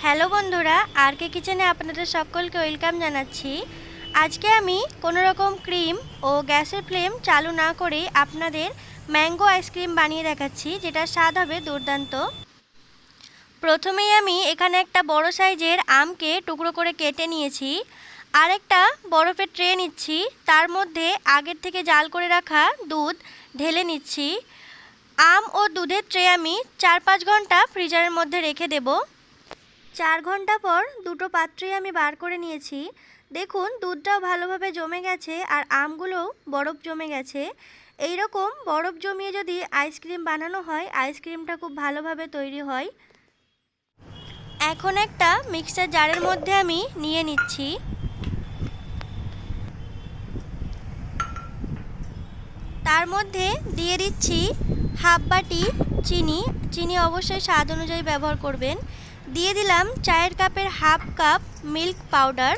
Hello বন্ধুরা, আর কে কিচেনে আপনাদের সকলকে ওয়েলকাম জানাচ্ছি। আজকে আমি কোনো রকম ক্রিম ও গ্যাসের ফ্লেম চালু না করে আপনাদের ম্যাঙ্গো আইসক্রিম বানিয়ে দেখাচ্ছি, যেটা স্বাদ হবে দুর্দান্ত। প্রথমেই আমি এখানে একটা বড় সাইজের আমকে টুকরো করে কেটে নিয়েছি। আর একটা বরফের ট্রে নিচ্ছি, তার মধ্যে আগের থেকে জাল করে রাখা দুধ ঢেলে নিচ্ছি। আম ও দুধের ট্রে আমি 4-5 ঘন্টা ফ্রিজারের মধ্যে রেখে দেবো। 4 ঘন্টা পর দুটো পাত্রই আমি বার করে নিয়েছি। দেখুন দুধটাও ভালোভাবে জমে গেছে আর আমগুলোও বরফ জমে গেছে। এই রকম বরফ জমিয়ে যদি আইসক্রিম বানানো হয়, আইসক্রিমটা খুব ভালোভাবে তৈরি হয়। এখন একটা মিক্সার জারের মধ্যে আমি নিয়ে নিচ্ছি। তার মধ্যে দিয়ে দিচ্ছি হাফ বাটি চিনি। চিনি অবশ্যই স্বাদ অনুযায়ী ব্যবহার করবেন। দিয়ে দিলাম চায়ের কাপের হাফ কাপ মিল্ক পাউডার।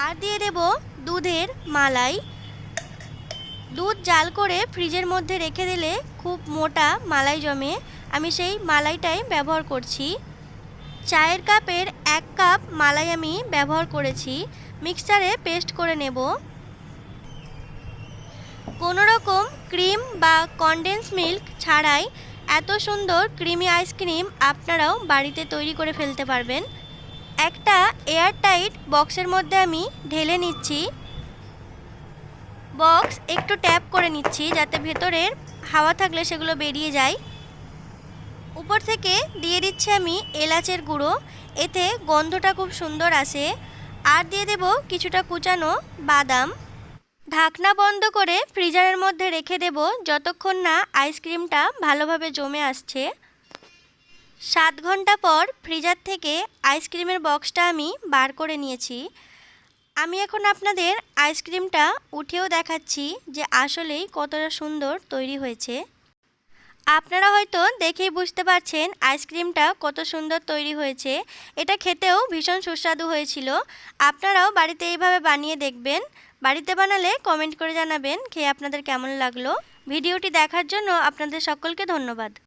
আর দিয়ে দেব দুধের মালাই। দুধ জাল করে ফ্রিজের মধ্যে রেখে দিলে খুব মোটা মালাই জমে, আমি সেই মালাইটাই ব্যবহার করছি। চায়ের কাপের 1 কাপ মালাই আমি ব্যবহার করেছি। মিক্সচারে পেস্ট করে নেব। কোনো রকম ক্রিম বা কনডেন্স মিল্ক ছাড়াই এত সুন্দর ক্রিমি আইসক্রিম আপনারাও বাড়িতে তৈরি করে ফেলতে পারবেন। একটা এয়ারটাইট বক্সের মধ্যে আমি ঢেলে নিচ্ছি। বক্স একটু ট্যাপ করে নিচ্ছি যাতে ভেতরের হাওয়া থাকলে সেগুলো বেরিয়ে যায়। উপর থেকে দিয়ে দিচ্ছি আমি এলাচের গুঁড়ো, এতে গন্ধটা খুব সুন্দর আসে। আর দিয়ে দেব কিছুটা কুচানো বাদাম। ঢাকনা বন্ধ করে ফ্রিজারের মধ্যে রেখে দেব যতক্ষণ না আইসক্রিমটা ভালোভাবে জমে আসছে। 7 ঘন্টা পর ফ্রিজার থেকে আইসক্রিমের বক্সটা আমি বার করে নিয়েছি। আমি এখন আপনাদের আইসক্রিমটা উঠেও দেখাচ্ছি যে আসলেই কতটা সুন্দর তৈরি হয়েছে। আপনারা হয়তো দেখেই বুঝতে পারছেন আইসক্রিমটা কত সুন্দর তৈরি হয়েছে। এটা খেতেও ভীষণ সুস্বাদু হয়েছিল। আপনারাও বাড়িতে এইভাবে বানিয়ে দেখবেন। বাড়িতে বানালে কমেন্ট করে জানাবেন খেয়ে আপনাদের কেমন লাগলো। ভিডিওটি দেখার জন্য আপনাদের সকলকে ধন্যবাদ।